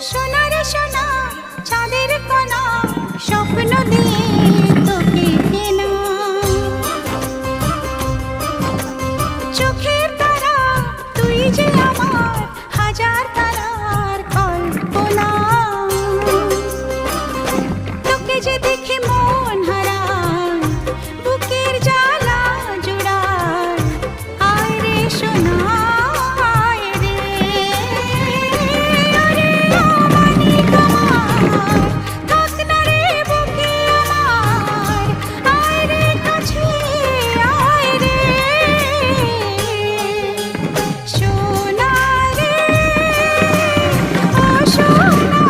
সোনার সোনা চাঁদের কোনা স্বপ্ন দিয়ে তোকে কেনা চোখের তারা তুই যে আমার হাজার তারার কল্পনা তোকে যে দেখে মন হারায় বুকের জ্বালা জুড়ায় আয় রে সোনা আয় রে আরে অমানিক আমার থাক না রে বুকে আমার আয় রে কাছে আয় রে সোনা রে ও সোনা